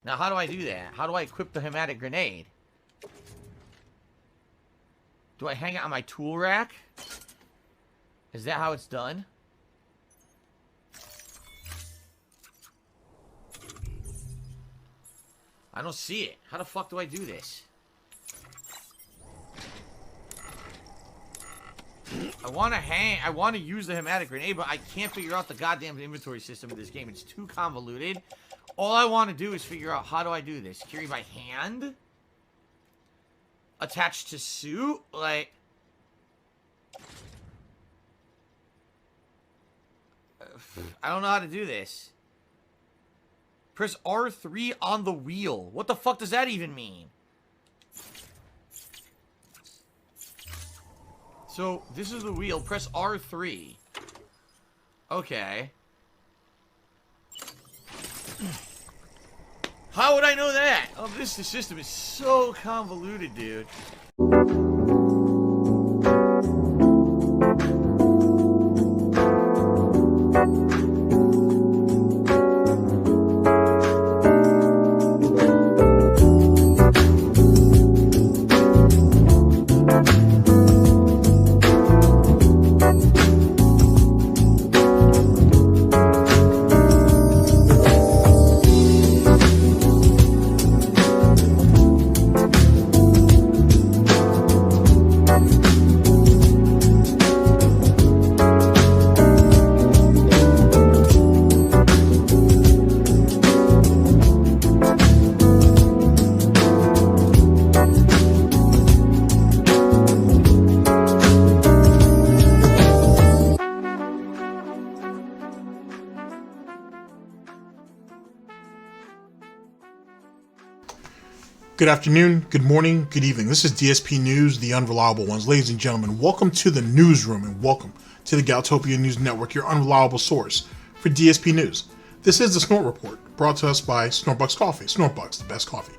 Now, how do I do that? How do I equip the hematic grenade? Do I hang it on my tool rack? Is that how it's done? I don't see it. How the fuck do I do this? I want to use the hematic grenade, but I can't figure out the goddamn inventory system of this game. It's too convoluted. All I want to do is figure out, how do I do this? Carry by hand? Attached to suit? Like... I don't know how to do this. Press R3 on the wheel. What the fuck does that even mean? So, this is the wheel. Press R3. Okay. How would I know that? Oh, the system is so convoluted, dude. Good afternoon, good morning, good evening. This is DSP News, the unreliable ones. Ladies and gentlemen, welcome to the newsroom and welcome to the Goutopia News Network, your unreliable source for DSP News. This is the Snort Report, brought to us by SnortBucks Coffee. SnortBucks, the best coffee.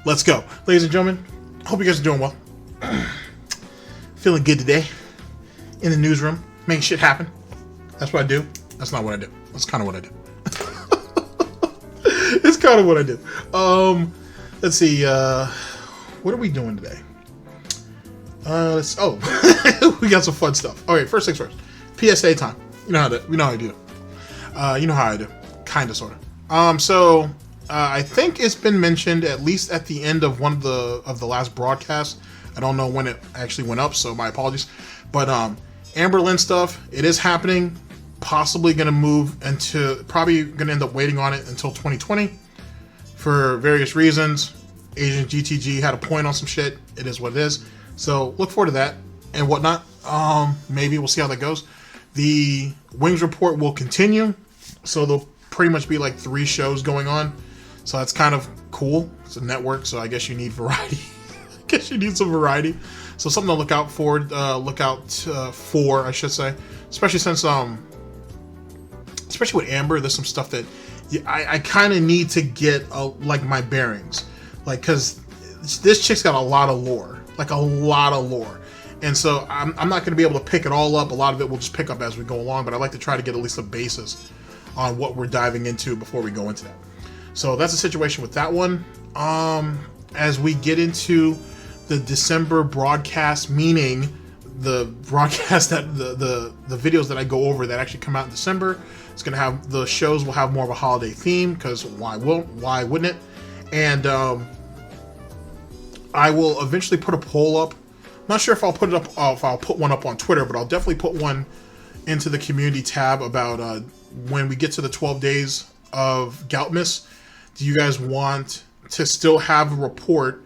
Let's go. Ladies and gentlemen, hope you guys are doing well. Feeling good today in the newsroom, making shit happen. That's what I do. That's not what I do. That's kind of what I do. It's kind of what I do. Let's see, what are we doing today? We got some fun stuff. Okay, first things first. PSA time. You know how I do it. You know how I do. Kinda, sorta. I think it's been mentioned, at least at the end of one of the last broadcasts. I don't know when it actually went up, so my apologies. But, Amber Lynn stuff, it is happening. Possibly gonna move into, probably gonna end up waiting on it until 2020. For various reasons. Agent GTG had a point on some shit. It is what it is. So look forward to that and whatnot. Maybe we'll see how that goes. The Wings report will continue. So there'll pretty much be like 3 shows going on. So that's kind of cool. It's a network, so I guess you need variety. I guess you need some variety. So something to look out for. For, I should say. Especially since, especially with Amber, there's some stuff that I kind of need to get like my bearings, like, because this chick's got a lot of lore, and so I'm not going to be able to pick it all up. A lot of it we'll just pick up as we go along, but I like to try to get at least a basis on what we're diving into before we go into that. So that's the situation with that one. As we get into the December broadcast, meaning the broadcast that the videos that I go over that actually come out in December. It's gonna have, the shows will have more of a holiday theme, because why wouldn't it? And I will eventually put a poll up. I'm not sure if I'll put it up, if I'll put one up on Twitter, but I'll definitely put one into the community tab about when we get to the 12 days of Goutmas. Do you guys want to still have a report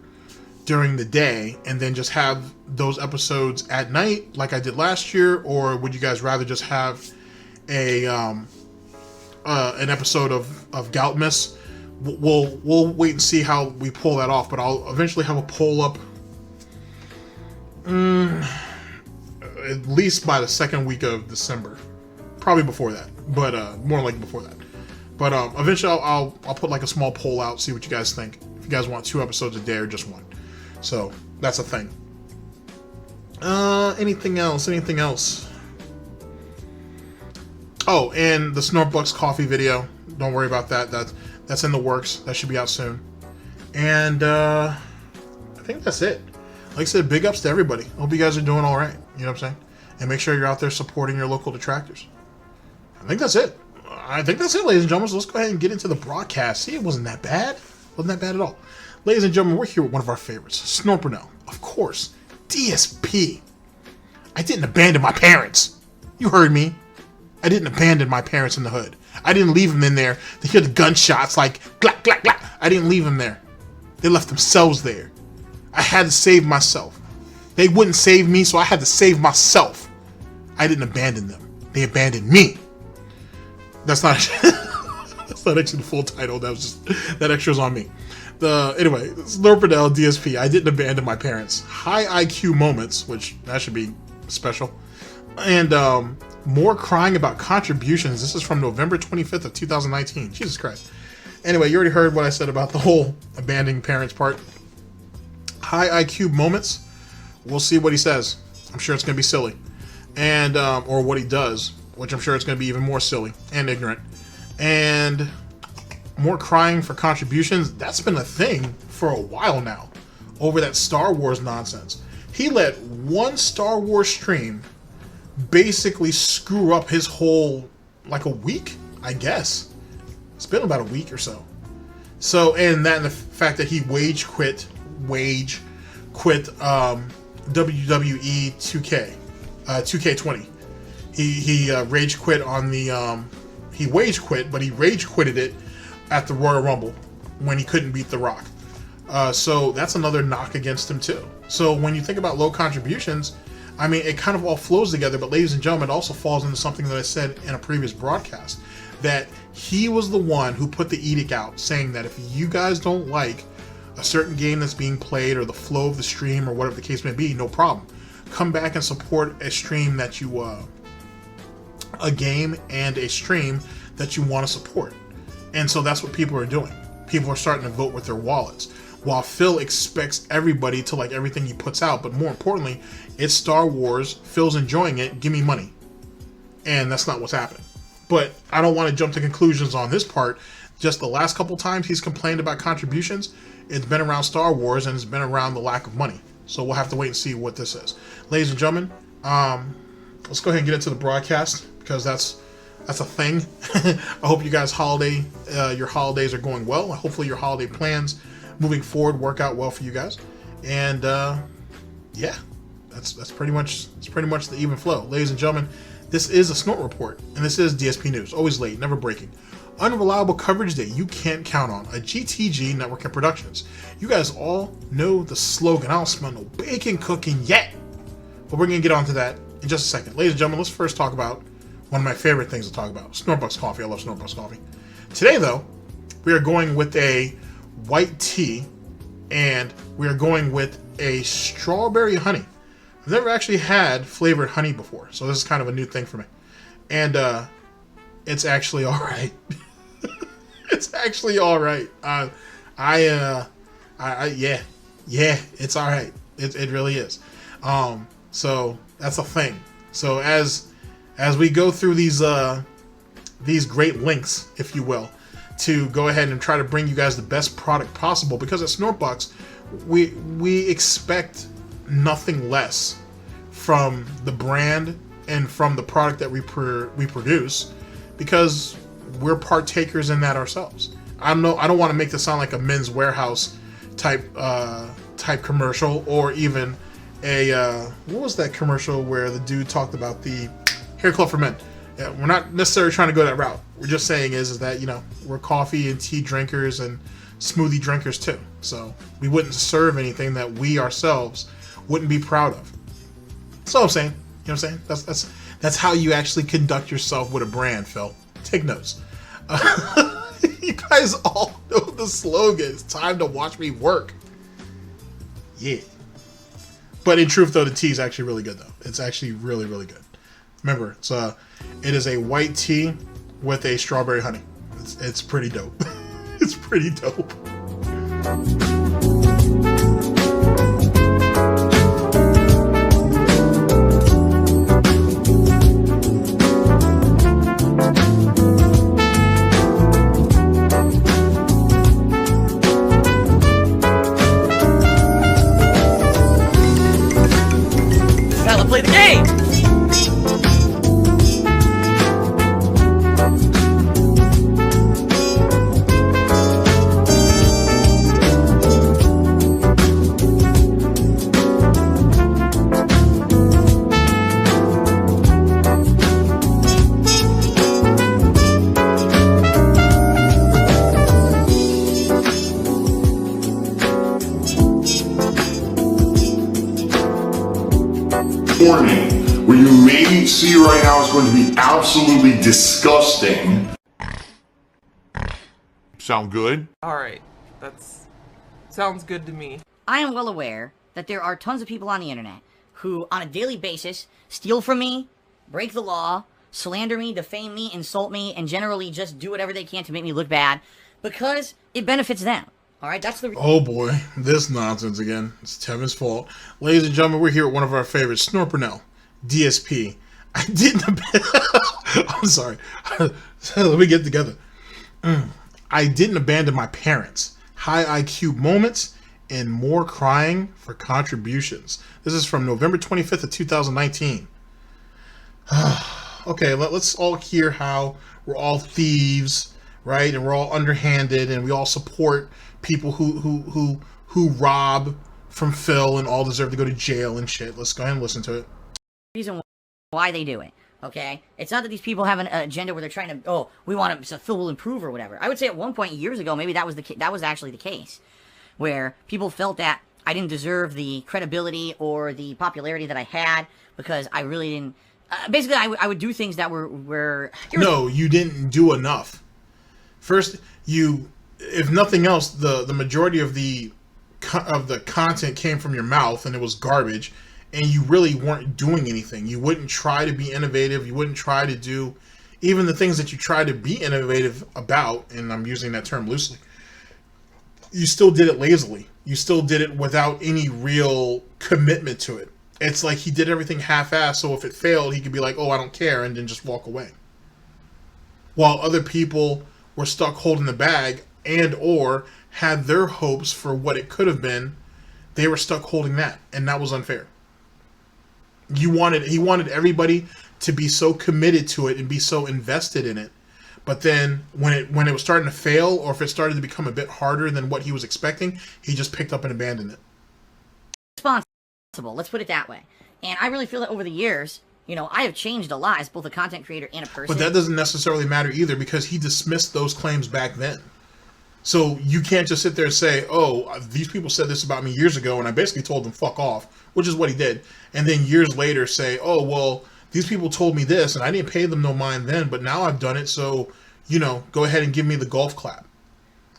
during the day and then just have those episodes at night like I did last year, or would you guys rather just have an episode of Goutmas? We'll wait and see how we pull that off, but I'll eventually have a poll up at least by the second week of December, probably before that, but more likely before that. But eventually I'll put like a small poll out, see what you guys think, if you guys want 2 episodes a day or just 1. So that's a thing. Anything else? Oh, and the SnortBucks coffee video. Don't worry about that. That's in the works. That should be out soon. And I think that's it. Like I said, big ups to everybody. Hope you guys are doing all right. You know what I'm saying? And make sure you're out there supporting your local detractors. I think that's it. Ladies and gentlemen. So let's go ahead and get into the broadcast. See, it wasn't that bad. Wasn't that bad at all. Ladies and gentlemen, we're here with one of our favorites, Snort Burnell. Of course, DsP. I didn't abandon my parents. You heard me. I didn't abandon my parents in the hood. I didn't leave them in there to hear the gunshots like glack, glack, glack. I didn't leave them there. They left themselves there. I had to save myself. They wouldn't save me, so I had to save myself. I didn't abandon them. They abandoned me. That's not that's not actually the full title. That was just that extra's on me. Anyway, Snort Burnell, DsP. I didn't abandon my parents. High IQ moments, which that should be special. And more crying about contributions. This is from November 25th of 2019. Jesus Christ. Anyway, you already heard what I said about the whole abandoning parents part. High IQ moments. We'll see what he says. I'm sure it's going to be silly. And or what he does, which I'm sure it's going to be even more silly and ignorant. And more crying for contributions. That's been a thing for a while now over that Star Wars nonsense. He let one Star Wars stream basically screw up his whole, like, a week, I guess. It's been about a week or so. So, and that and the fact that he wage quit WWE 2K20. He rage quit on the he wage quit, but he rage quitted it at the Royal Rumble when he couldn't beat The Rock. So that's another knock against him too. So when you think about low contributions, I mean, it kind of all flows together. But ladies and gentlemen, it also falls into something that I said in a previous broadcast, that he was the one who put the edict out saying that if you guys don't like a certain game that's being played or the flow of the stream or whatever the case may be, no problem. Come back and support a stream that you, a game and a stream that you want to support. And so that's what people are doing. People are starting to vote with their wallets. While Phil expects everybody to like everything he puts out, but more importantly, it's Star Wars, Phil's enjoying it, give me money. And that's not what's happening. But I don't want to jump to conclusions on this part. Just the last couple times he's complained about contributions, it's been around Star Wars and it's been around the lack of money. So we'll have to wait and see what this is. Ladies and gentlemen, let's go ahead and get into the broadcast because that's a thing. I hope you guys your holidays are going well. Hopefully your holiday plans moving forward work out well for you guys. And yeah, that's pretty much the even flow. Ladies and gentlemen, this is a Snort Report, and this is DSP News. Always late, never breaking. Unreliable coverage that you can't count on. A GTG Network and Productions. You guys all know the slogan. I don't smell no bacon cooking yet. But we're going to get onto that in just a second. Ladies and gentlemen, let's first talk about one of my favorite things to talk about. SnortBucks coffee. I love SnortBucks coffee. Today, though, we are going with a white tea, and we are going with a strawberry honey. I've never actually had flavored honey before, so this is kind of a new thing for me. And it's actually all right. It's actually all right. Yeah, it's all right. It really is. So that's a thing. So as we go through these great links, if you will, to go ahead and try to bring you guys the best product possible, because at SnortBucks we expect nothing less from the brand and from the product that we produce, because we're partakers in that ourselves. I don't want to make this sound like a Men's Warehouse type commercial, or even a what was that commercial where the dude talked about the hair club for men. Yeah, we're not necessarily trying to go that route. We're just saying is that, you know, we're coffee and tea drinkers and smoothie drinkers too. So we wouldn't serve anything that we ourselves wouldn't be proud of. That's all I'm saying. You know what I'm saying? That's how you actually conduct yourself with a brand, Phil. Take notes. You guys all know the slogan. It's time to watch me work. Yeah. But in truth, though, the tea is actually really good, though. It's actually really, really good. Remember, it is a white tea with a strawberry honey. It's pretty dope. It's pretty dope. warning. What you may see right now is going to be absolutely disgusting. Sound good? Alright, sounds good to me. I am well aware that there are tons of people on the internet who, on a daily basis, steal from me, break the law, slander me, defame me, insult me, and generally just do whatever they can to make me look bad because it benefits them. Alright, that's the Oh boy, this nonsense again. It's Tevin's fault. Ladies and gentlemen, we're here with one of our favorites, Snort Burnell, DsP. I didn't... I'm sorry. Let me get together. I didn't abandon my parents. High IQ moments and more crying for contributions. This is from November 25th of 2019. Okay, let's all hear how we're all thieves, right? And we're all underhanded, and we all support people who rob from Phil and all deserve to go to jail and shit. Let's go ahead and listen to it. reason why they do it. Okay, it's not that these people have an agenda where they're trying to, oh, we want to, so Phil will improve or whatever. I would say at one point years ago, maybe that was actually the case, where people felt that I didn't deserve the credibility or the popularity that I had because I really didn't. Basically, I would do things that were. No, you didn't do enough. First, if nothing else, the majority of the content came from your mouth and it was garbage. And you really weren't doing anything. You wouldn't try to be innovative. You wouldn't try to do even the things that you try to be innovative about, and I'm using that term loosely. You still did it lazily. You still did it without any real commitment to it. It's like he did everything half-assed, so if it failed, he could be like, oh, I don't care, and then just walk away. While other people were stuck holding the bag and or had their hopes for what it could have been, they were stuck holding that, and that was unfair. He wanted everybody to be so committed to it and be so invested in it, but then when it was starting to fail, or if it started to become a bit harder than what he was expecting, he just picked up and abandoned it. Responsible, let's put it that way. And I really feel that over the years, I have changed a lot as both a content creator and a person. But that doesn't necessarily matter either, because he dismissed those claims back then. So you can't just sit there and say, oh, these people said this about me years ago, and I basically told them fuck off, which is what he did. And then years later say, oh, well, these people told me this, and I didn't pay them no mind then, but now I've done it, so, go ahead and give me the golf clap.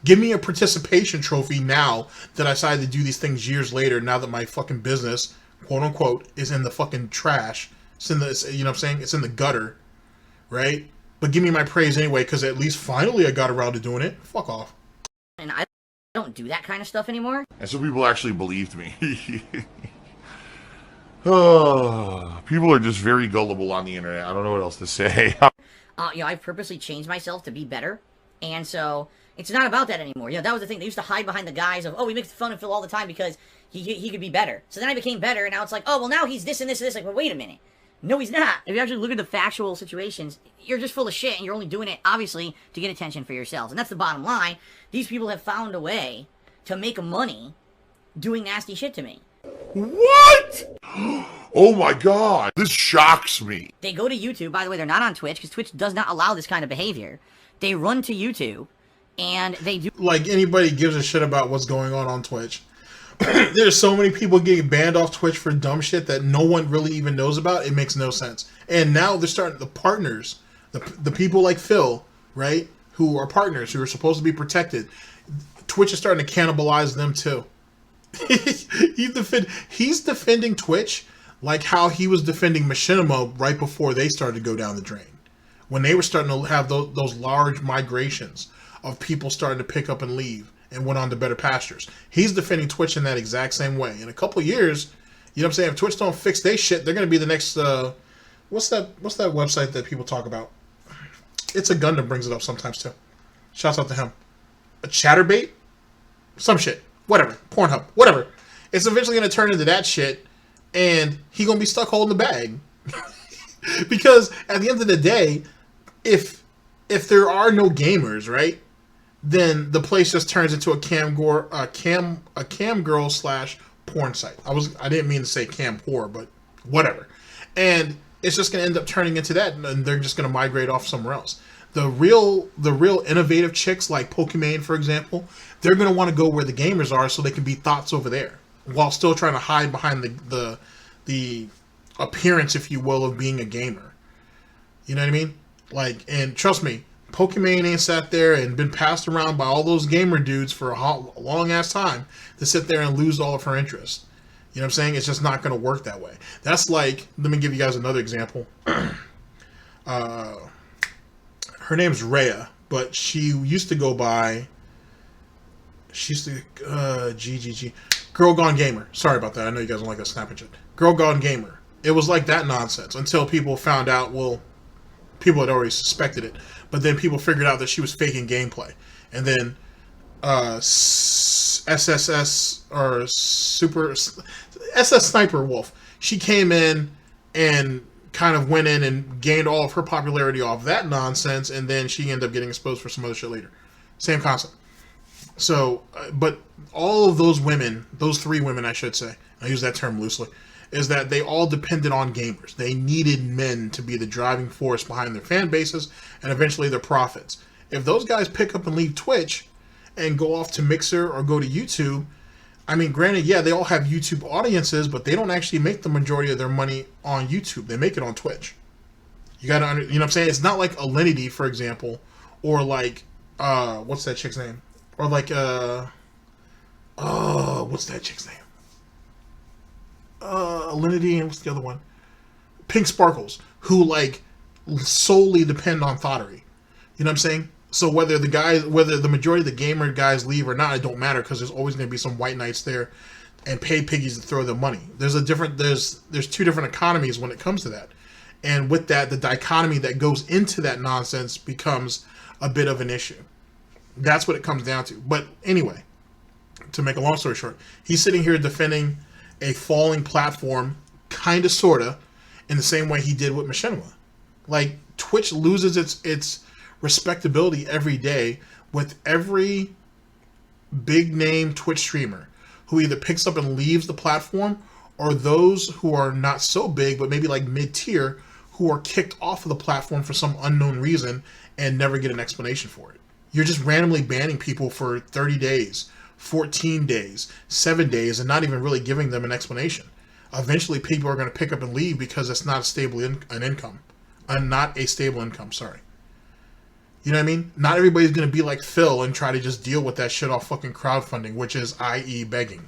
Give me a participation trophy now that I decided to do these things years later, now that my fucking business, quote unquote, is in the fucking trash. It's in the, what I'm saying? It's in the gutter, right? But give me my praise anyway, because at least finally I got around to doing it. Fuck off. And I don't do that kind of stuff anymore. And so people actually believed me. Oh, people are just very gullible on the internet. I don't know what else to say. I've purposely changed myself to be better. And so it's not about that anymore. That was the thing. They used to hide behind the guise of, oh, we make fun of Phil all the time because he could be better. So then I became better, and now it's like, oh, well, now he's this and this and this. Like, well, wait a minute. No, he's not. If you actually look at the factual situations, you're just full of shit, and you're only doing it, obviously, to get attention for yourselves. And that's the bottom line. These people have found a way to make money doing nasty shit to me. What? Oh my god. This shocks me. They go to YouTube. By the way, they're not on Twitch, because Twitch does not allow this kind of behavior. They run to YouTube, and they do... Like anybody gives a shit about what's going on Twitch. There's so many people getting banned off Twitch for dumb shit that no one really even knows about. It makes no sense. And now they're starting, the partners, the people like Phil, right, who are partners, who are supposed to be protected, Twitch is starting to cannibalize them too. He's defending Twitch like how he was defending Machinima right before they started to go down the drain. When they were starting to have those large migrations of people starting to pick up and leave and went on to better pastures. He's defending Twitch in that exact same way. In a couple of years, you know what I'm saying, if Twitch don't fix their shit, they're going to be the next, what's that website that people talk about? It's a Gundam brings it up sometimes too. Shouts out to him. A Chatterbait? Some shit. Whatever. Pornhub. Whatever. It's eventually going to turn into that shit, and he going to be stuck holding the bag. Because at the end of the day, if there are no gamers, right, then the place just turns into a cam girl / porn site. I didn't mean to say cam whore, but whatever. And it's just going to end up turning into that, and they're just going to migrate off somewhere else. The real innovative chicks like Pokimane, for example, they're going to want to go where the gamers are so they can be thoughts over there, while still trying to hide behind the appearance, if you will, of being a gamer. You know what I mean? Like, and trust me, Pokemon ain't sat there and been passed around by all those gamer dudes for a long ass time to sit there and lose all of her interest. You know what I'm saying? It's just not going to work that way. That's like, let me give you guys another example. Her name's Rhea, but she used to go by, GGG. Girl Gone Gamer. Sorry about that. I know you guys don't like that snapping shit. Girl Gone Gamer. It was like that nonsense until people found out, well, people had already suspected it, but then people figured out that she was faking gameplay. And then SSS or SS Sniper Wolf, she came in and kind of went in and gained all of her popularity off that nonsense, and then she ended up getting exposed for some other shit later. Same concept. So, but all of those women, those three women, I should say, I use that term loosely, is that they all depended on gamers. They needed men to be the driving force behind their fan bases and eventually their profits. If those guys pick up and leave Twitch and go off to Mixer or go to YouTube, I mean, granted, yeah, they all have YouTube audiences, but they don't actually make the majority of their money on YouTube. They make it on Twitch. You gotta, you know what I'm saying? It's not like Alinity, for example, or like, what's that chick's name? Or like, what's that chick's name? Alinity, and what's the other one? Pink Sparkles, who like solely depend on thottery. You know what I'm saying? So whether the majority of the gamer guys leave or not, it don't matter, because there's always going to be some white knights there and paid piggies to throw them money. There's two different economies when it comes to that. And with that, the dichotomy that goes into that nonsense becomes a bit of an issue. That's what it comes down to. But anyway, to make a long story short, he's sitting here defending a falling platform, kind of, sort of, in the same way he did with Machinima. Like, Twitch loses its respectability every day with every big name Twitch streamer who either picks up and leaves the platform, or those who are not so big but maybe like mid-tier who are kicked off of the platform for some unknown reason and never get an explanation for it. You're just randomly banning people for 30 days, 14 days, 7 days, and not even really giving them an explanation. Eventually people are going to pick up and leave because it's not a stable income. Not a stable income, sorry. You know what I mean? Not everybody's going to be like Phil and try to just deal with that shit off fucking crowdfunding, which is, i.e., begging.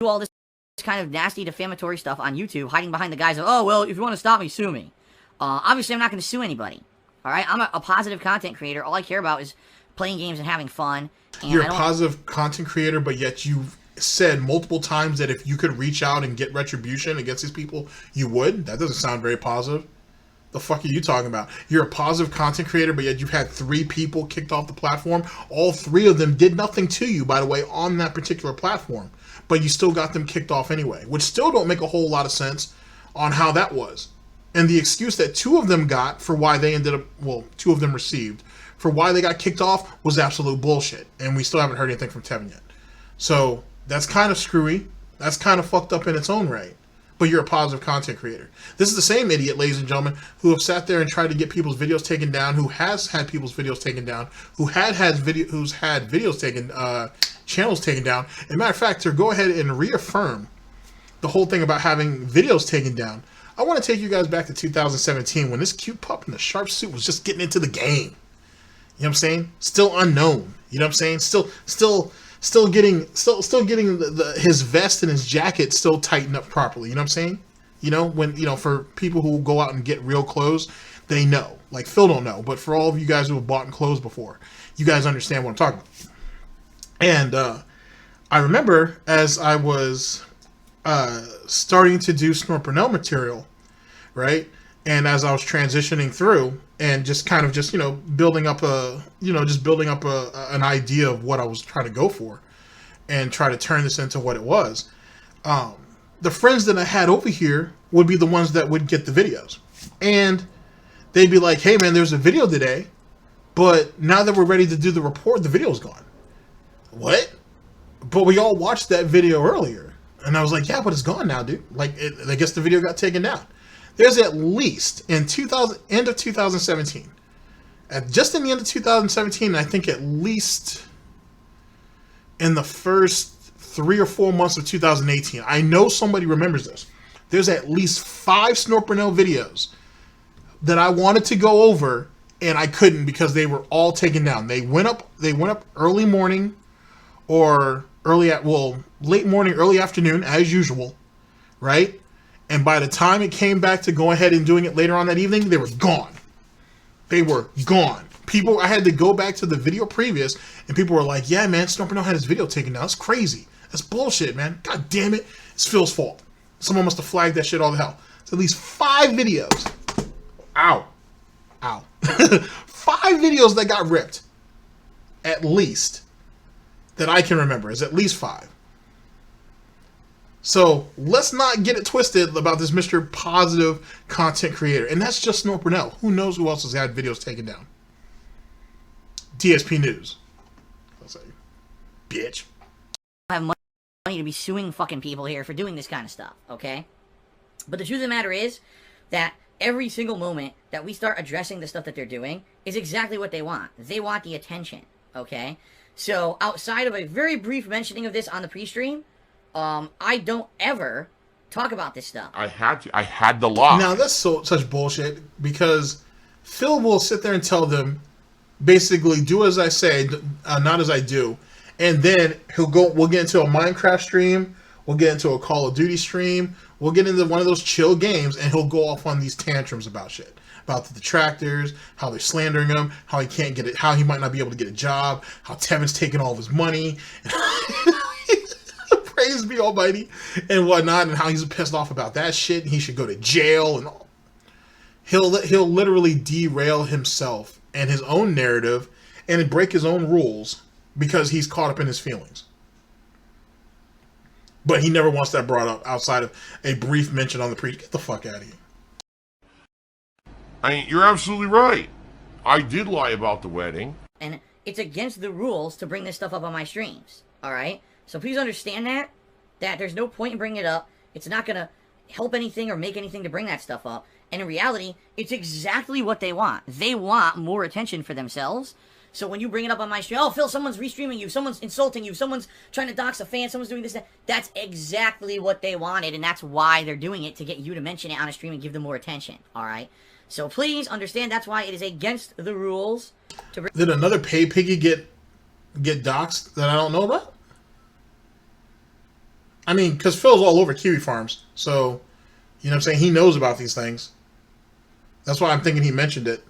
Do all this kind of nasty defamatory stuff on YouTube, hiding behind the guise of, oh, well, if you want to stop me, sue me. Obviously, I'm not going to sue anybody. All right? I'm a positive content creator. All I care about is playing games and having fun. And you're a positive content creator, but yet you've said multiple times that if you could reach out and get retribution against these people, you would? That doesn't sound very positive. The fuck are you talking about? You're a positive content creator, but yet you've had 3 people kicked off the platform. All 3 of them did nothing to you, by the way, on that particular platform. But you still got them kicked off anyway, which still don't make a whole lot of sense on how that was. And the excuse that 2 of them got for why they ended up, well, 2 of them received, for why they got kicked off was absolute bullshit. And we still haven't heard anything from Tevin yet. So that's kind of screwy. That's kind of fucked up in its own right. But you're a positive content creator. This is the same idiot, ladies and gentlemen, who have sat there and tried to get people's videos taken down, who has had people's videos taken down, who's had videos taken, channels taken down. As a matter of fact, to go ahead and reaffirm the whole thing about having videos taken down, I want to take you guys back to 2017 when this cute pup in the sharp suit was just getting into the game. You know what I'm saying? Still unknown. You know what I'm saying? Still getting his vest and his jacket still tightened up properly. You know what I'm saying? You know, when, you know, for people who go out and get real clothes, they know. Like, Phil don't know, but for all of you guys who have bought clothes before, you guys understand what I'm talking about. And I remember as I was starting to do Snort Burnell material, right? And as I was transitioning through and just kind of just, you know, building up an idea of what I was trying to go for and try to turn this into what it was. The friends that I had over here would be the ones that would get the videos. And they'd be like, hey man, there's a video today, but now that we're ready to do the report, the video's gone. What? But we all watched that video earlier. And I was like, yeah, but it's gone now, dude. Like, I guess the video got taken down. There's at least in end of 2017, just in the end of 2017, I think at least in the first 3 or 4 months of 2018. I know somebody remembers this. There's at least 5 Snort Burnell videos that I wanted to go over and I couldn't because they were all taken down. They went up early morning or late morning, early afternoon as usual, right? And by the time it came back to go ahead and doing it later on that evening, they were gone. They were gone. I had to go back to the video previous, and people were like, yeah, man, Snort Burnell had his video taken down. That's crazy. That's bullshit, man. God damn it. It's Phil's fault. Someone must have flagged that shit all the hell. It's at least 5 videos. Ow. 5 videos that got ripped. At least. That I can remember. Is at least 5. So let's not get it twisted about this Mr. Positive content creator. And that's just Snort Burnell. Who knows who else has had videos taken down? DSP News. I'll say, bitch. I have money to be suing fucking people here for doing this kind of stuff, okay? But the truth of the matter is that every single moment that we start addressing the stuff that they're doing is exactly what they want. They want the attention, okay? So outside of a very brief mentioning of this on the pre-stream, I don't ever talk about this stuff. I had the law. Now that's such bullshit because Phil will sit there and tell them, basically, do as I say, not as I do, and then we'll get into a Minecraft stream, we'll get into a Call of Duty stream, we'll get into one of those chill games, and he'll go off on these tantrums about shit. About the detractors, how they're slandering him, how he can't get it, how he might not be able to get a job, how Tevin's taking all of his money, praise be almighty, and whatnot, and how he's pissed off about that shit, and he should go to jail, and all. He'll literally derail himself and his own narrative, and break his own rules, because he's caught up in his feelings. But he never wants that brought up outside of a brief mention on the pre. Get the fuck out of here. You're absolutely right. I did lie about the wedding. And it's against the rules to bring this stuff up on my streams, alright? So please understand that there's no point in bringing it up. It's not going to help anything or make anything to bring that stuff up. And in reality, it's exactly what they want. They want more attention for themselves. So when you bring it up on my stream, oh, Phil, someone's restreaming you, someone's insulting you, someone's trying to dox a fan, someone's doing this, that. That's exactly what they wanted, and that's why they're doing it, to get you to mention it on a stream and give them more attention, alright? So please understand that's why it is against the rules to bring... Did another pay piggy get doxxed that I don't know about? I mean, because Phil's all over Kiwi Farms, so, you know what I'm saying, he knows about these things. That's why I'm thinking he mentioned it.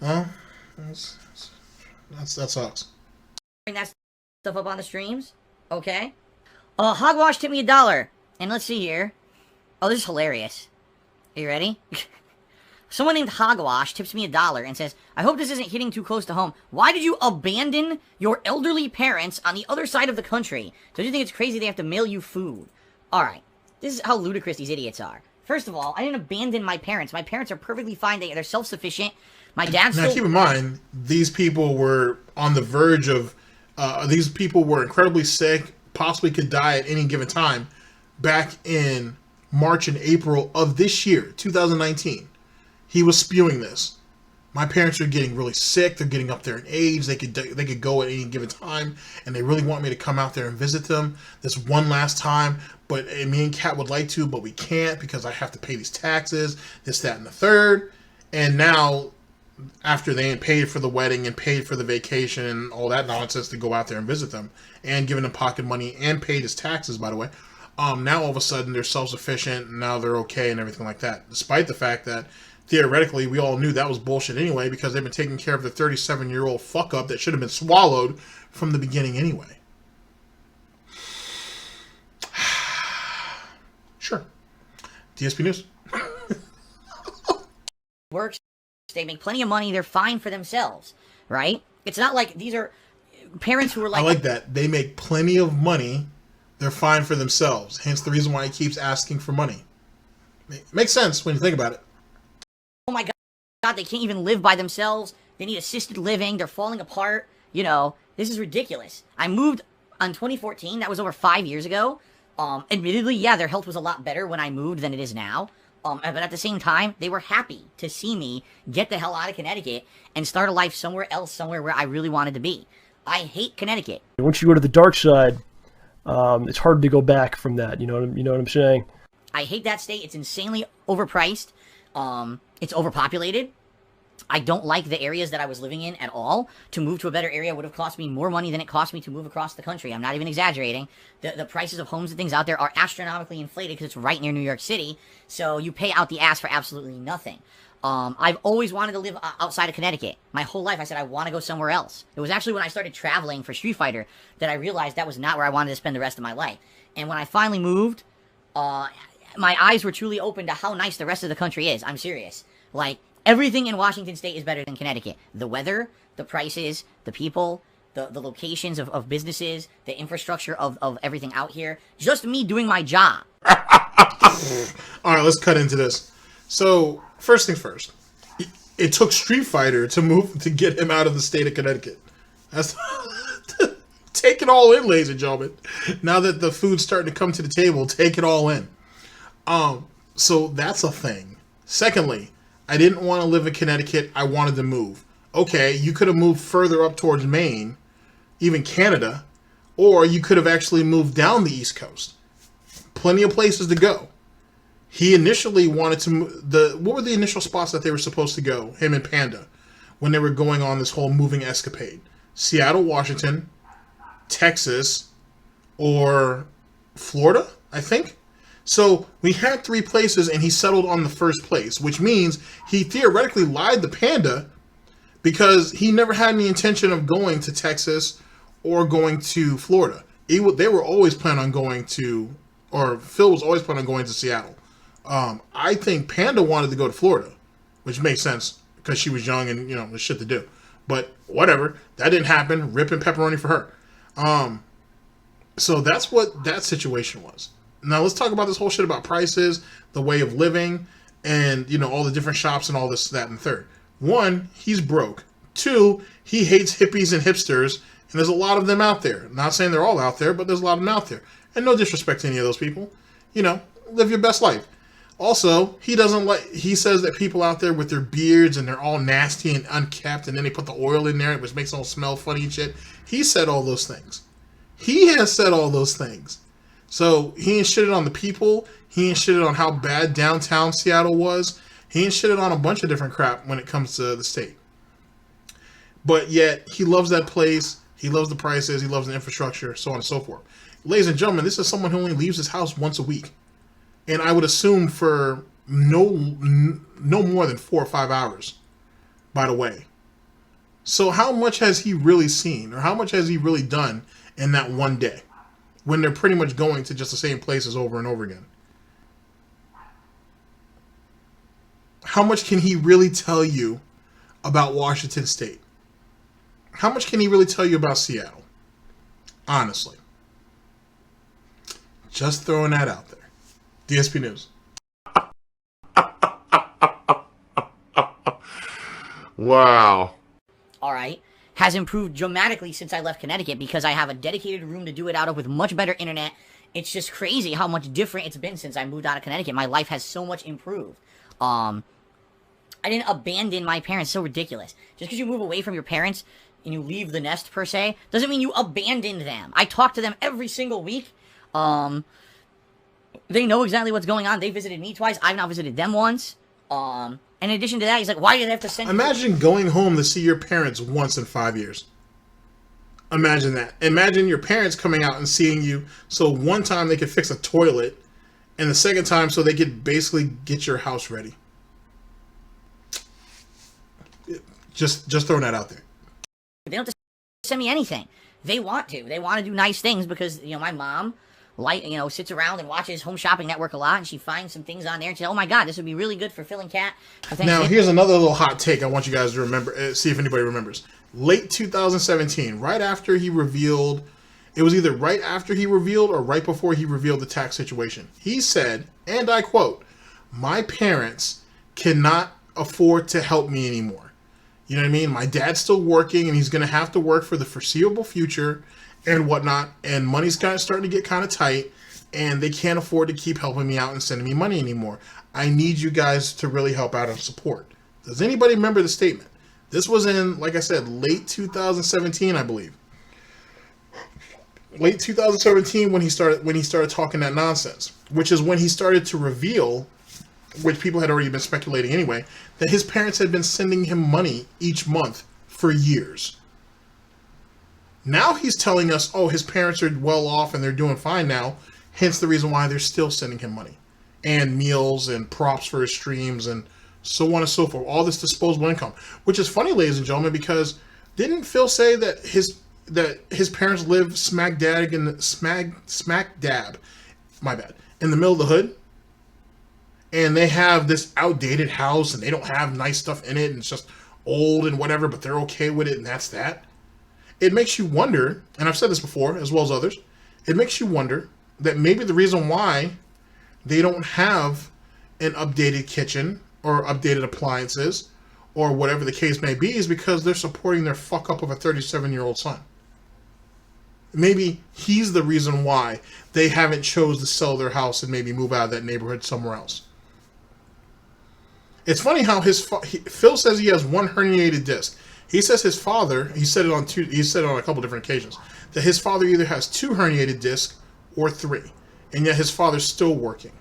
Well, that sucks. Bring that stuff up on the streams, okay? Hogwash tipped me $1, and let's see here. Oh, this is hilarious. Are you ready? Someone named Hogwash tips me $1 and says, I hope this isn't hitting too close to home. Why did you abandon your elderly parents on the other side of the country? Don't you think it's crazy they have to mail you food? Alright, this is how ludicrous these idiots are. First of all, I didn't abandon my parents. My parents are perfectly fine. They're self-sufficient. My dad's now, keep in mind, these people were on the verge of... these people were incredibly sick, possibly could die at any given time, back in March and April of this year, 2019. He was spewing this. My parents are getting really sick. They're getting up there in age. They could go at any given time, and they really want me to come out there and visit them this one last time. But me and Kat would like to, but we can't because I have to pay these taxes, this, that, and the third. And now, after they ain't paid for the wedding and paid for the vacation and all that nonsense to go out there and visit them, and giving them pocket money and paid his taxes, by the way, now all of a sudden they're self-sufficient and now they're okay and everything like that. Despite the fact that theoretically, we all knew that was bullshit anyway because they've been taking care of the 37-year-old fuck-up that should have been swallowed from the beginning anyway. Sure. DSP News. Works, they make plenty of money, they're fine for themselves, right? It's not like these are parents who are like... I like that. They make plenty of money, they're fine for themselves. Hence the reason why he keeps asking for money. Makes sense when you think about it. Oh my God, they can't even live by themselves. They need assisted living. They're falling apart. You know, this is ridiculous. I moved in 2014. That was over 5 years ago. Admittedly, yeah, their health was a lot better when I moved than it is now. But at the same time, they were happy to see me get the hell out of Connecticut and start a life somewhere else, somewhere where I really wanted to be. I hate Connecticut. Once you go to the dark side, It's hard to go back from that. You know what I'm saying? I hate that state. It's insanely overpriced. It's overpopulated. I don't like the areas that I was living in at all. To move to a better area would have cost me more money than it cost me to move across the country. I'm not even exaggerating. The prices of homes and things out there are astronomically inflated because it's right near New York City. So you pay out the ass for absolutely nothing. I've always wanted to live outside of Connecticut. My whole life I said I want to go somewhere else. It was actually when I started traveling for Street Fighter that I realized that was not where I wanted to spend the rest of my life. And when I finally moved, my eyes were truly open to how nice the rest of the country is. I'm serious. Like, everything in Washington State is better than Connecticut. The weather, the prices, the people, the locations of businesses, the infrastructure of everything out here. Just me doing my job. Alright, let's cut into this. So, first things first. It took Street Fighter to get him out of the state of Connecticut. That's take it all in, ladies and gentlemen. Now that the food's starting to come to the table, take it all in. So that's a thing. Secondly, I didn't want to live in Connecticut. I wanted to move. Okay, you could have moved further up towards Maine, even Canada, or you could have actually moved down the East Coast. Plenty of places to go. He initially wanted to what were the initial spots that they were supposed to go, him and Panda, when they were going on this whole moving escapade? Seattle, Washington, Texas, or Florida, I think. So we had 3 places, and he settled on the first place, which means he theoretically lied to Panda because he never had any intention of going to Texas or going to Florida. They were always planning on going to, or Phil was always planning on going to Seattle. I think Panda wanted to go to Florida, which makes sense because she was young and, there's shit to do. But whatever, that didn't happen. Ripping pepperoni for her. So that's what that situation was. Now let's talk about this whole shit about prices, the way of living, and all the different shops and all this, that, and third. 1, he's broke. 2, he hates hippies and hipsters, and there's a lot of them out there. Not saying they're all out there, but there's a lot of them out there. And no disrespect to any of those people. Live your best life. Also, he says that people out there with their beards and they're all nasty and unkept, and then they put the oil in there, which makes them all smell funny and shit. He said all those things. He has said all those things. So he ain't shitted on the people. He ain't shitted on how bad downtown Seattle was. He ain't shitted on a bunch of different crap when it comes to the state. But yet, he loves that place. He loves the prices. He loves the infrastructure, so on and so forth. Ladies and gentlemen, this is someone who only leaves his house once a week. And I would assume for no more than 4 or 5 hours, by the way. So how much has he really seen, or how much has he really done in that one day, when they're pretty much going to just the same places over and over again? How much can he really tell you about Washington State? How much can he really tell you about Seattle? Honestly. Just throwing that out there. DSP News. Wow. All right. Has improved dramatically since I left Connecticut because I have a dedicated room to do it out of with much better internet. It's just crazy how much different it's been since I moved out of Connecticut. My life has so much improved. I didn't abandon my parents. So ridiculous. Just because you move away from your parents and you leave the nest, per se, doesn't mean you abandoned them. I talk to them every single week. They know exactly what's going on. They visited me twice. I've now visited them once. In addition to that, he's like, why did they have to send Imagine going home to see your parents once in 5 years. Imagine that. Imagine your parents coming out and seeing you. So one time they could fix a toilet, and the second time so they could basically get your house ready. Just throwing that out there. They don't have to send me anything. They want to. They want to do nice things because, my mom, sits around and watches Home Shopping Network a lot, and she finds some things on there and says, oh my god, this would be really good for Phil and Kat. Now, here's another little hot take I want you guys to remember, see if anybody remembers. Late 2017, right after he revealed, it was either right after he revealed or right before he revealed the tax situation. He said, and I quote, "My parents cannot afford to help me anymore. You know what I mean? My dad's still working, and he's going to have to work for the foreseeable future and whatnot, and money's kind of starting to get kind of tight, and they can't afford to keep helping me out and sending me money anymore. I need you guys to really help out and support." Does anybody remember the statement? This was in, like I said, late 2017, I believe. late 2017 when he started talking that nonsense, which is when he started to reveal, which people had already been speculating anyway, that his parents had been sending him money each month for years. Now he's telling us, oh, his parents are well off and they're doing fine now, hence the reason why they're still sending him money and meals and props for his streams and so on and so forth. All this disposable income, which is funny, ladies and gentlemen, because didn't Phil say that his parents live smack dab in the middle of the hood, and they have this outdated house and they don't have nice stuff in it and it's just old and whatever, but they're okay with it and that's that. It makes you wonder, and I've said this before as well as others, it makes you wonder that maybe the reason why they don't have an updated kitchen or updated appliances or whatever the case may be is because they're supporting their fuck up of a 37-year-old son. Maybe he's the reason why they haven't chose to sell their house and maybe move out of that neighborhood somewhere else. It's funny how Phil says he has one herniated disc. He says his father, he said it on a couple different occasions, that his father either has 2 herniated discs or 3, and yet his father's still working.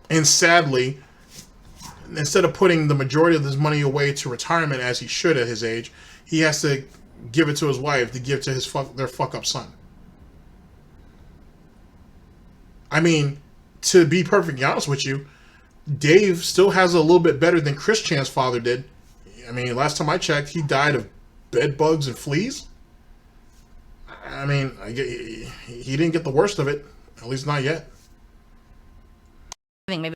And sadly, instead of putting the majority of his money away to retirement as he should at his age, he has to give it to his wife to give to their fuck up son. I mean, to be perfectly honest with you, Dave still has a little bit better than Chris Chan's father did. I mean, last time I checked, he died of bed bugs and fleas. I mean, he didn't get the worst of it, at least not yet. Maybe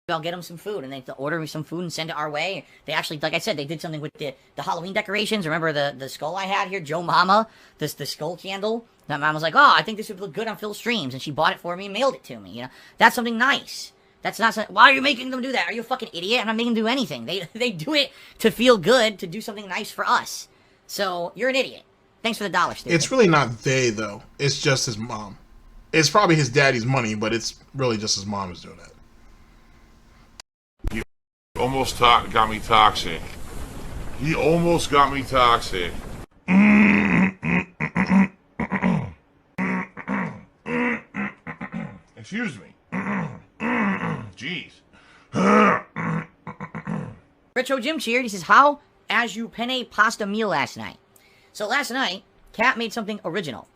I'll get them some food, and they order me some food and send it our way. They actually, like I said, they did something with the Halloween decorations. Remember the skull I had here, Joe Mama, the skull candle? That mom was like, oh, I think this would look good on Phil's streams, and she bought it for me and mailed it to me. You know, that's something nice. That's not something, why are you making them do that? Are you a fucking idiot? I'm not making them do anything. They do it to feel good, to do something nice for us. So, you're an idiot. Thanks for the $1, stupid. It's really not they, though. It's just his mom. It's probably his daddy's money, but it's really just his mom who's doing that. He almost got me toxic. He almost got me toxic. Excuse me. Jeez. Retro Jim cheered. He says, how as you penne pasta meal last night? So last night, Kat made something original.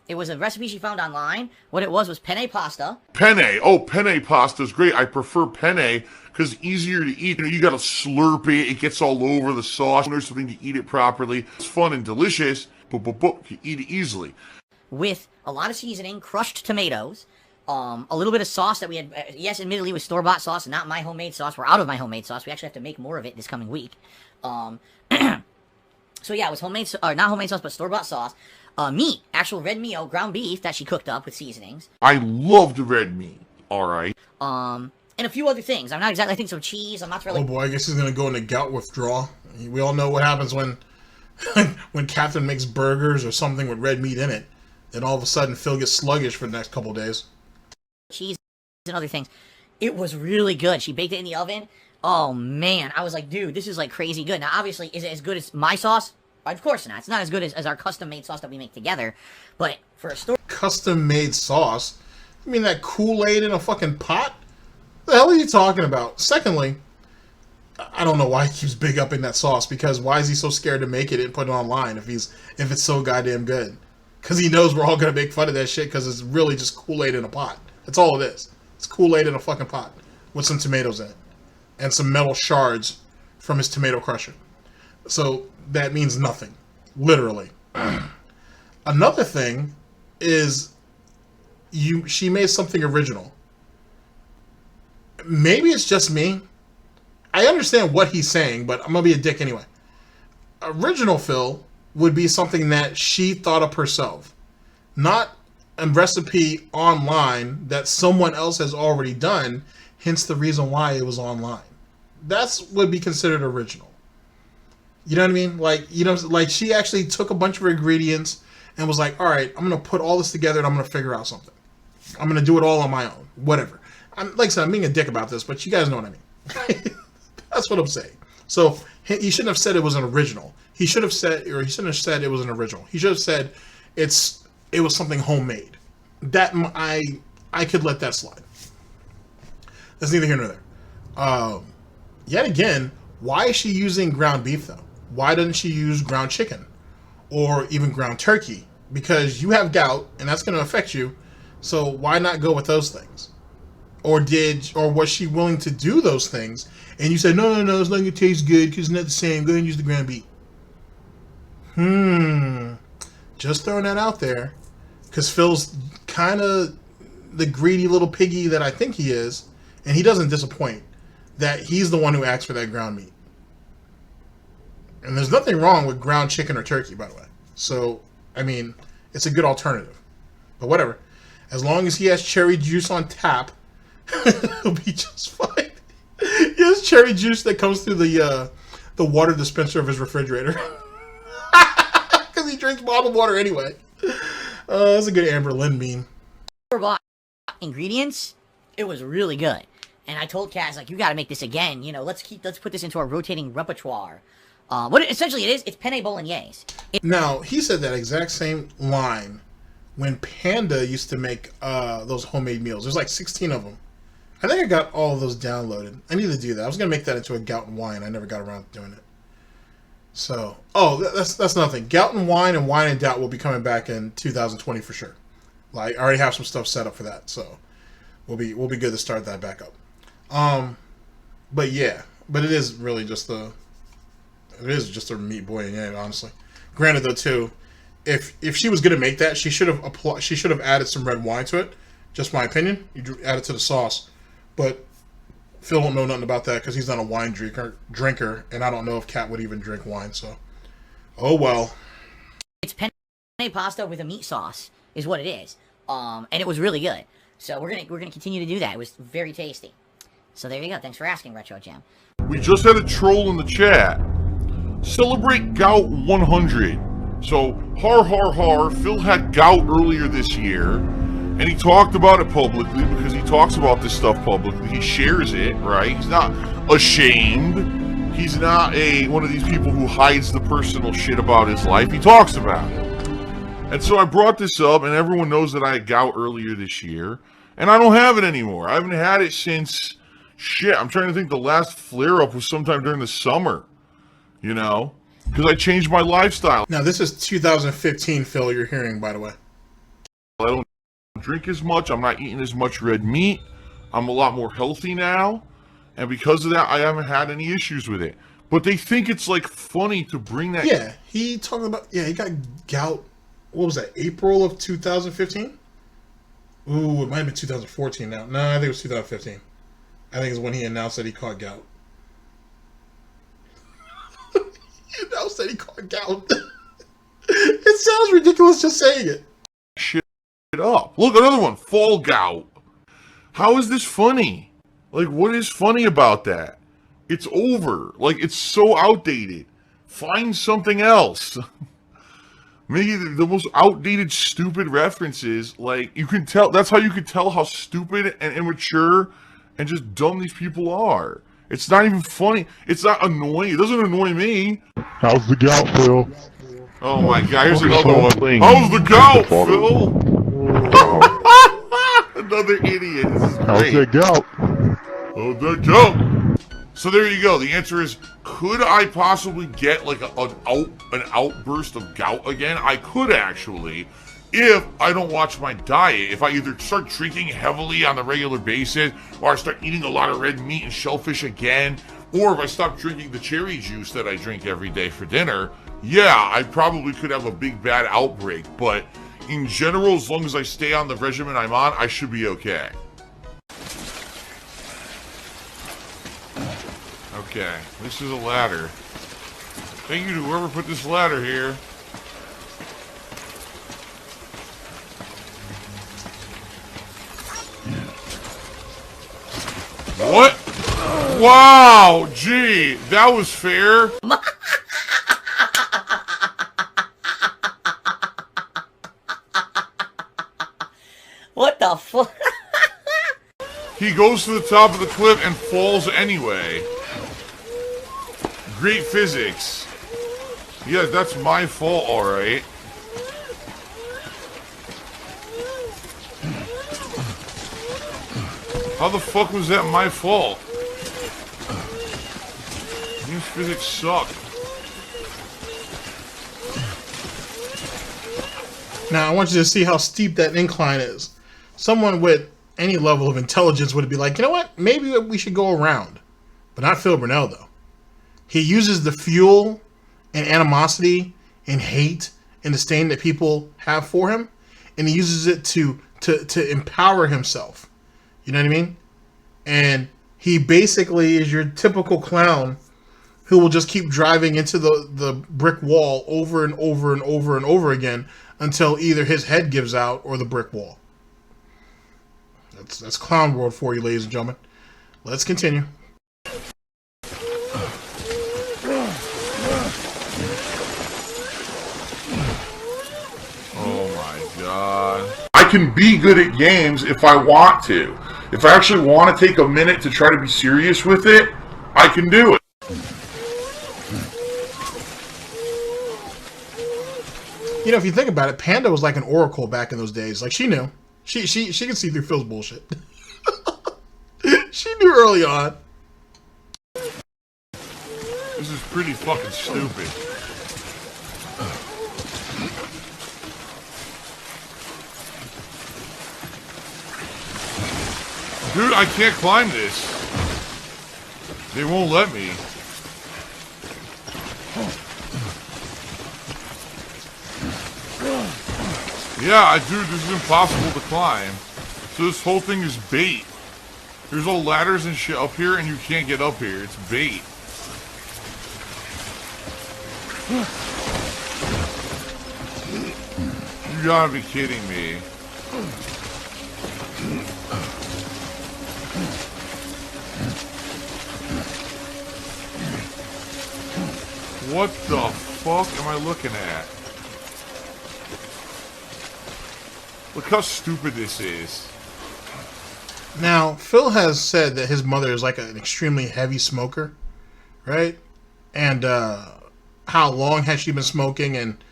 It was a recipe she found online. What it was penne pasta. Penne. Oh, penne pasta is great. I prefer penne because it's easier to eat. You gotta slurp it. It gets all over the sauce. There's something to eat it properly. It's fun and delicious. You eat it easily. With a lot of seasoning, crushed tomatoes, a little bit of sauce that we had. Yes, admittedly, with store-bought sauce, not my homemade sauce. We're out of my homemade sauce. We actually have to make more of it this coming week. So yeah, it was homemade, or not homemade sauce, but store-bought sauce. Meat, actual red meat, ground beef that she cooked up with seasonings. I love the red meat. All right. And a few other things. I'm not exactly. I think some cheese. I'm not really. Oh boy, I guess he's gonna go into gout withdrawal. We all know what happens when when Catherine makes burgers or something with red meat in it. Then all of a sudden, Phil gets sluggish for the next couple of days. Cheese and other things. It was really good. She baked it in the oven. Oh man, I was like, dude, this is like crazy good. Now, obviously, is it as good as my sauce? Of course not. It's not as good as our custom-made sauce that we make together. But for a store... Custom-made sauce? You mean that Kool-Aid in a fucking pot? The hell are you talking about? Secondly, I don't know why he keeps big upping that sauce, because why is he so scared to make it and put it online if it's so goddamn good? Because he knows we're all going to make fun of that shit because it's really just Kool-Aid in a pot. That's all it is. It's Kool-Aid in a fucking pot with some tomatoes in it. And some metal shards from his tomato crusher. So that means nothing. Literally. Another thing is she made something original. Maybe it's just me. I understand what he's saying, but I'm going to be a dick anyway. Original Phil would be something that she thought up herself. Not a recipe online that someone else has already done, hence the reason why it was online. That's would be considered original. You know what I mean? Like, you know, like she actually took a bunch of ingredients and was like, all right, I'm going to put all this together and I'm going to figure out something. I'm going to do it all on my own. Whatever. Like I said, I'm being a dick about this, but you guys know what I mean. That's what I'm saying. So he shouldn't have said it was an original. He should have said, or he shouldn't have said it was an original. He should have said it was something homemade. That I could let that slide. That's neither here nor there. Yet again, why is she using ground beef though? Why doesn't she use ground chicken or even ground turkey? Because you have gout and that's going to affect you. So why not go with those things? Or was she willing to do those things? And you said, no, it's not going to taste good because it's not the same. Go ahead and use the ground beef. Just throwing that out there. Because Phil's kind of the greedy little piggy that I think he is. And he doesn't disappoint. That he's the one who asked for that ground meat. And there's nothing wrong with ground chicken or turkey, by the way. So, I mean, it's a good alternative. But whatever. As long as he has cherry juice on tap, he'll be just fine. He has cherry juice that comes through the water dispenser of his refrigerator. Because he drinks bottled water anyway. That's a good Amber Lynn meme. Ingredients, it was really good. And I told Kaz, like, you gotta make this again. You know, let's put this into our rotating repertoire. What essentially it is, it's penne bolognese. Now, he said that exact same line when Panda used to make those homemade meals. There's like 16 of them. I think I got all of those downloaded. I need to do that. I was going to make that into a gout and wine. I never got around to doing it. So, that's nothing. Gout and wine and doubt will be coming back in 2020 for sure. Like, I already have some stuff set up for that, so we'll be good to start that back up. But yeah, but it is really just a meat bolognese, honestly. Granted, though, too, if she was gonna make that, she should have added some red wine to it. Just my opinion. You add it to the sauce, but Phil don't know nothing about that because he's not a wine drinker, and I don't know if Kat would even drink wine. So, oh well. It's penne pasta with a meat sauce, is what it is. And it was really good. So we're gonna continue to do that. It was very tasty. So there you go. Thanks for asking, Retro Jam. We just had a troll in the chat. Celebrate Gout 100. So, har. Phil had gout earlier this year, and he talked about it publicly because he talks about this stuff publicly. He shares it, right? He's not ashamed. He's not one of these people who hides the personal shit about his life. He talks about it. And so I brought this up, and everyone knows that I had gout earlier this year, and I don't have it anymore. I haven't had it since, I'm trying to think, the last flare-up was sometime during the summer, you know? Because I changed my lifestyle. Now, this is 2015, Phil, you're hearing, by the way. I don't drink as much. I'm not eating as much red meat. I'm a lot more healthy now. And because of that, I haven't had any issues with it. But they think it's, like, funny to bring that... Yeah, he got gout, what was that, April of 2015? Ooh, it might have been 2014 now. No, I think it was 2015. I think it's when he announced that he caught gout. He announced that he caught gout. It sounds ridiculous just saying it. Shit up. Look, another one. Fall gout. How is this funny? Like, what is funny about that? It's over. Like, it's so outdated. Find something else. Maybe the most outdated, stupid references. Like, you can tell. That's how you can tell how stupid and immature and just dumb these people are. It's not even funny. It's not annoying. It doesn't annoy me. How's the gout, Phil? Oh my god, here's another one. How's the gout, Phil? Another idiot. This is great. How's that gout? How's that gout? So there you go. The answer is, could I possibly get like an outburst of gout again? I could actually, if I don't watch my diet. If I either start drinking heavily on the regular basis, or I start eating a lot of red meat and shellfish again, or if I stop drinking the cherry juice that I drink every day for dinner, yeah, I probably could have a big bad outbreak. But in general, as long as I stay on the regimen I'm on, I should be okay. Okay, this is a ladder. Thank you to whoever put this ladder here. What? Wow, gee, that was fair. What the fuck? He goes to the top of the cliff and falls anyway. Great physics. Yeah, that's my fault, alright. How the fuck was that my fault? New physics suck. Now, I want you to see how steep that incline is. Someone with any level of intelligence would be like, you know what? Maybe we should go around. But not Phil Burnell, though. He uses the fuel and animosity and hate and disdain that people have for him, and he uses it to empower himself. You know what I mean? And he basically is your typical clown who will just keep driving into the brick wall over and over and over and over again until either his head gives out or the brick wall. That's clown world for you, ladies and gentlemen. Let's continue. Oh my god. I can be good at games if I want to. If I actually want to take a minute to try to be serious with it, I can do it. You know, if you think about it, Panda was like an oracle back in those days. Like, she knew. She could see through Phil's bullshit. She knew early on. This is pretty fucking stupid. Dude, I can't climb this. They won't let me. Yeah, dude, this is impossible to climb. So this whole thing is bait. There's all ladders and shit up here, and you can't get up here. It's bait. You gotta be kidding me. What the fuck am I looking at? Look how stupid this is. Now, Phil has said that his mother is like an extremely heavy smoker, right? And how long has she been smoking, and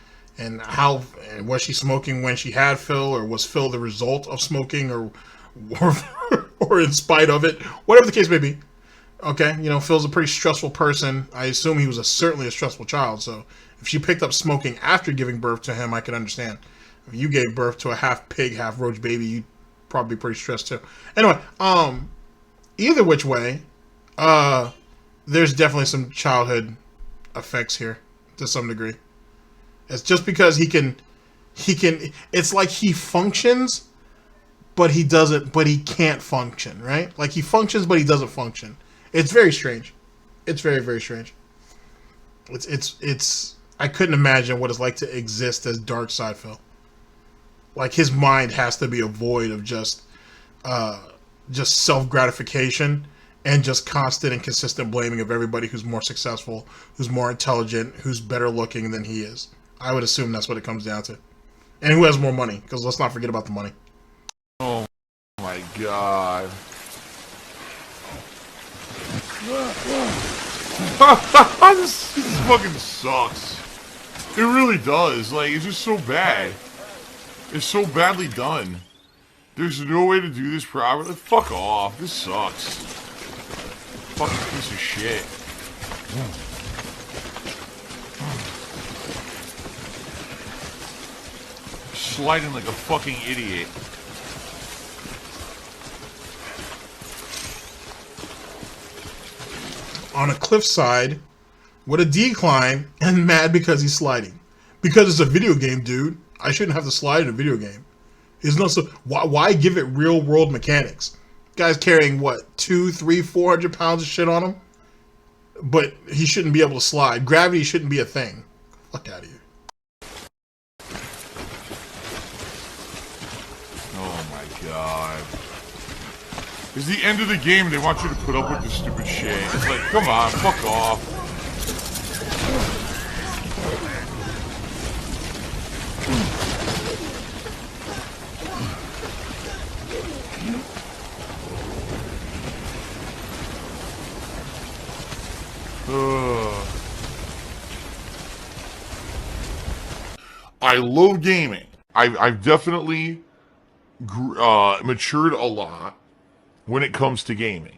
was she smoking when she had Phil, or was Phil the result of smoking, or in spite of it? Whatever the case may be. Okay, you know, Phil's a pretty stressful person. I assume he was certainly a stressful child, so if she picked up smoking after giving birth to him, I could understand. If you gave birth to a half pig, half roach baby, you'd probably be pretty stressed too. Anyway, either which way, there's definitely some childhood effects here to some degree. It's just because he can, it's like he functions, but he can't function, right? Like he functions, but he doesn't function. It's very strange. It's very, very strange. It's I couldn't imagine what it's like to exist as Darkseid Phil. Like, his mind has to be a void of just self-gratification and just constant and consistent blaming of everybody who's more successful, who's more intelligent, who's better looking than he is. I would assume that's what it comes down to. And who has more money, because let's not forget about the money. Oh my god. This fucking sucks. It really does. Like, it's just so bad. It's so badly done. There's no way to do this properly. Fuck off. This sucks. Fucking piece of shit. Sliding like a fucking idiot. On a cliffside with a decline and mad because he's sliding. Because it's a video game, dude. I shouldn't have to slide in a video game. It's not so. Why give it real world mechanics? Guy's carrying what, 200, 300, 400 pounds of shit on him, but he shouldn't be able to slide. Gravity shouldn't be a thing. Fuck out of here. Oh my god. It's the end of the game. They want you to put up with this stupid shit. It's like, come on, fuck off. I love gaming. I've definitely matured a lot when it comes to gaming.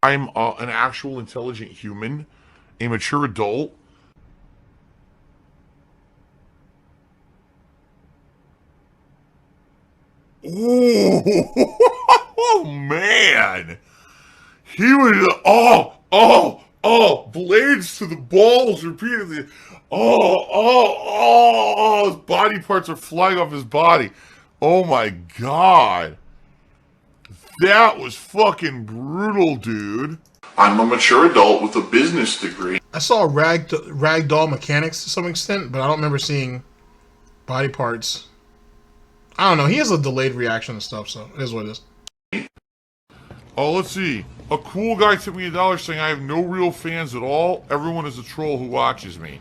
I'm an actual intelligent human, a mature adult. Oh man, he was blades to the balls repeatedly. His body parts are flying off his body. Oh my god. That was fucking brutal, dude. I'm a mature adult with a business degree. I saw ragdoll mechanics to some extent, but I don't remember seeing body parts. I don't know. He has a delayed reaction and stuff, so it is what it is. Oh, let's see. A cool guy tipped me $1 saying I have no real fans at all. Everyone is a troll who watches me.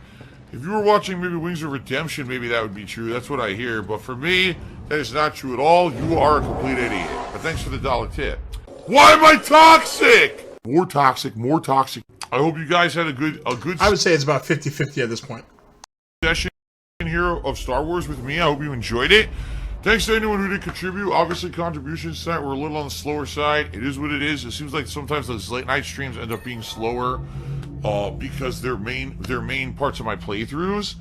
If you were watching maybe Wings of Redemption, maybe that would be true. That's what I hear. But for me, that is not true at all. You are a complete idiot. But thanks for the $1 tip. Why am I toxic? More toxic, more toxic. I hope you guys had a good I would say it's about 50-50 at this point. Session here of Star Wars with me. I hope you enjoyed it. Thanks to anyone who did contribute. Obviously, contributions tonight were a little on the slower side. It is what it is. It seems like sometimes those late night streams end up being slower because they're main parts of my playthroughs.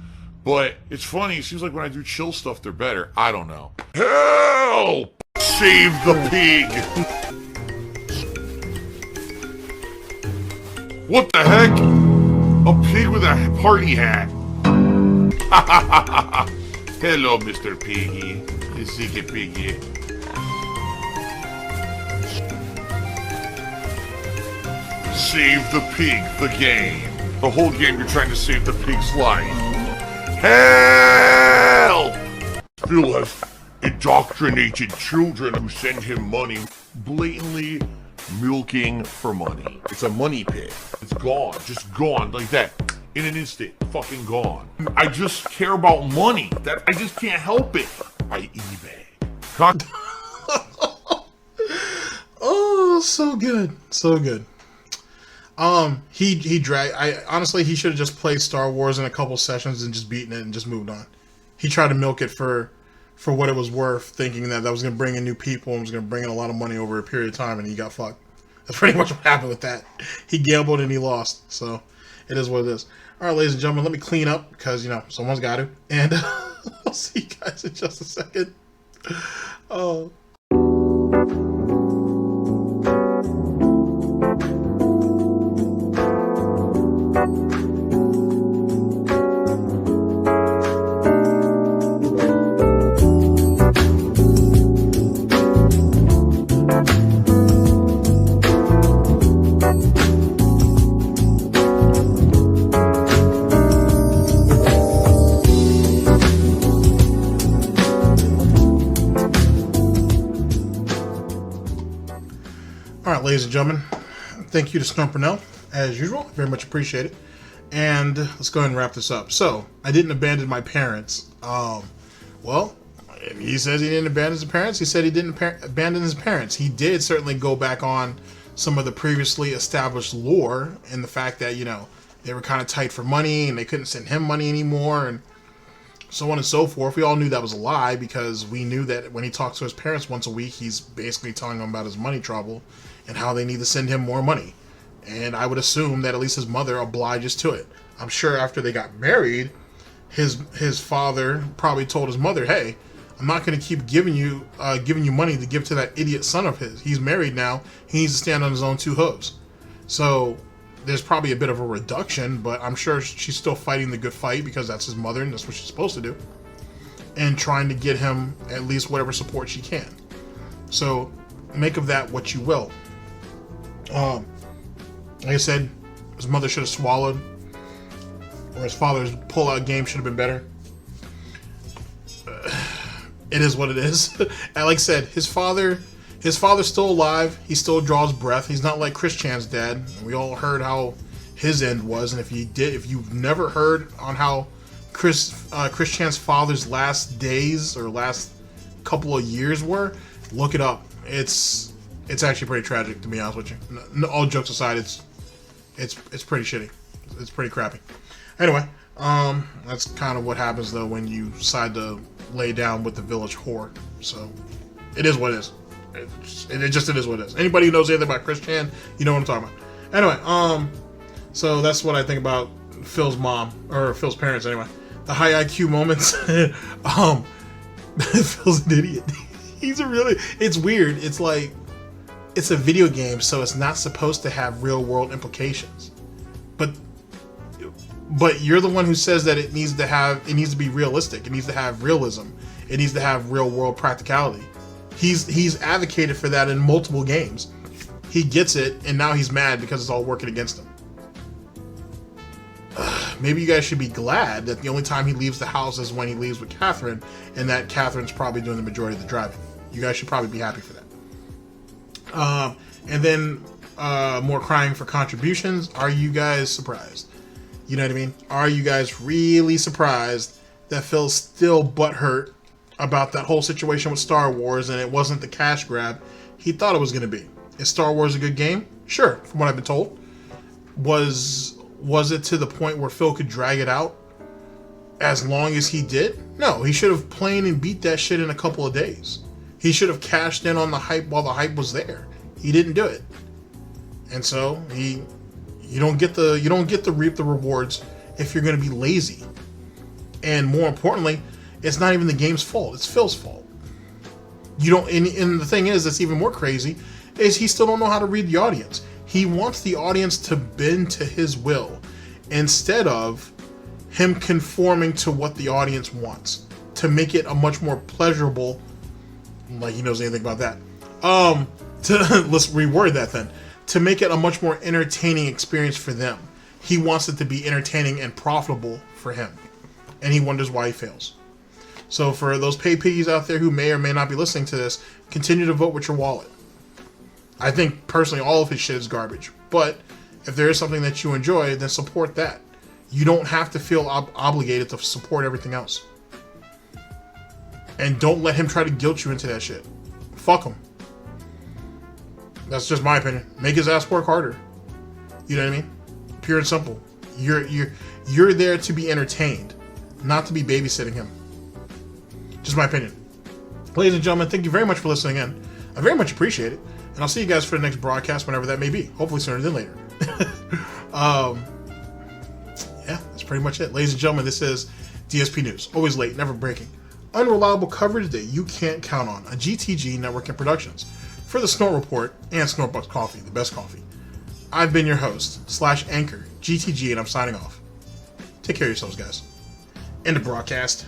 But it's funny. It seems like when I do chill stuff, they're better. I don't know. Help! Save the pig! What the heck? A pig with a party hat. Hello, Mr. Piggy. Ziggy Piggy. Save the pig, the game. The whole game you're trying to save the pig's life. Help! Phil has indoctrinated children who send him money, blatantly milking for money. It's a money pit. It's gone. Just gone like that. In an instant. Fucking gone. I just care about money. I just can't help it. I eBay. Oh, so good. So good. He dragged. Honestly, he should have just played Star Wars in a couple sessions and just beaten it and just moved on. He tried to milk it for what it was worth, thinking that was going to bring in new people and was going to bring in a lot of money over a period of time, and he got fucked. That's pretty much what happened with that. He gambled and he lost. So it is what it is. All right, ladies and gentlemen, let me clean up because, someone's got to. And I'll see you guys in just a second. Oh. Ladies and gentlemen, thank you to Snort Burnell, as usual. Very much appreciate it. And let's go ahead and wrap this up. So, I didn't abandon my parents. Well, he says he didn't abandon his parents. He said he didn't abandon his parents. He did certainly go back on some of the previously established lore and the fact that, they were kind of tight for money and they couldn't send him money anymore and so on and so forth. We all knew that was a lie because we knew that when he talks to his parents once a week, he's basically telling them about his money trouble and how they need to send him more money. And I would assume that at least his mother obliges to it. I'm sure after they got married, his father probably told his mother, hey, I'm not going to keep giving you money to give to that idiot son of his. He's married now. He needs to stand on his own two hooves. So there's probably a bit of a reduction, but I'm sure she's still fighting the good fight because that's his mother and that's what she's supposed to do. And trying to get him at least whatever support she can. So make of that what you will. Like I said, his mother should have swallowed, or his father's pull-out game should have been better. it is what it is. And like I said, his father's still alive. He still draws breath. He's not like Chris Chan's dad. We all heard how his end was, and if you've never heard on how Chris Chan's father's last days or last couple of years were, look it up. It's actually pretty tragic, to be honest with you. No, all jokes aside, it's pretty shitty. It's pretty crappy. Anyway, that's kind of what happens though when you decide to lay down with the village whore. So it is what it is. It is what it is. Anybody who knows anything about Chris Chan, you know what I'm talking about. Anyway, so that's what I think about Phil's mom, or Phil's parents anyway. The high IQ moments. Phil's an idiot. It's weird. It's like, it's a video game, so it's not supposed to have real world implications. But you're the one who says that it needs to be realistic. It needs to have realism. It needs to have real world practicality. He's advocated for that in multiple games. He gets it, and now he's mad because it's all working against him. Maybe you guys should be glad that the only time he leaves the house is when he leaves with Catherine, and that Catherine's probably doing the majority of the driving. You guys should probably be happy for that. And then more crying for contributions. Are you guys surprised? You know what I mean? Are you guys really surprised that Phil's still butthurt about that whole situation with Star Wars, and it wasn't the cash grab he thought it was going to be? Is Star Wars a good game? Sure, from what I've been told. Was it to the point where Phil could drag it out as long as he did? No, he should have plain and beat that shit in a couple of days. He should have cashed in on the hype while the hype was there. He didn't do it. And so you don't get to reap the rewards if you're going to be lazy. And more importantly, it's not even the game's fault. It's Phil's fault. You don't. And the thing is, that's even more crazy, is he still don't know how to read the audience. He wants the audience to bend to his will instead of him conforming to what the audience wants, to make it a much more pleasurable. Like he knows anything about that. Let's reword that then. To make it a much more entertaining experience for them. He wants it to be entertaining and profitable for him. And he wonders why he fails. So for those pay piggies out there who may or may not be listening to this, continue to vote with your wallet. I think personally all of his shit is garbage. But if there is something that you enjoy, then support that. You don't have to feel obligated to support everything else. And don't let him try to guilt you into that shit. Fuck him. That's just my opinion. Make his ass work harder. You know what I mean? Pure and simple. You're there to be entertained, not to be babysitting him. Just my opinion. Ladies and gentlemen, thank you very much for listening in. I very much appreciate it. And I'll see you guys for the next broadcast, whenever that may be. Hopefully sooner than later. Yeah, that's pretty much it. Ladies and gentlemen, this is DSP News. Always late, never breaking. Unreliable coverage that you can't count on. A GTG Network and Productions. For the Snort Report and SnortBucks Coffee, the best coffee. I've been your host, /anchor, GTG, and I'm signing off. Take care of yourselves, guys. End of broadcast.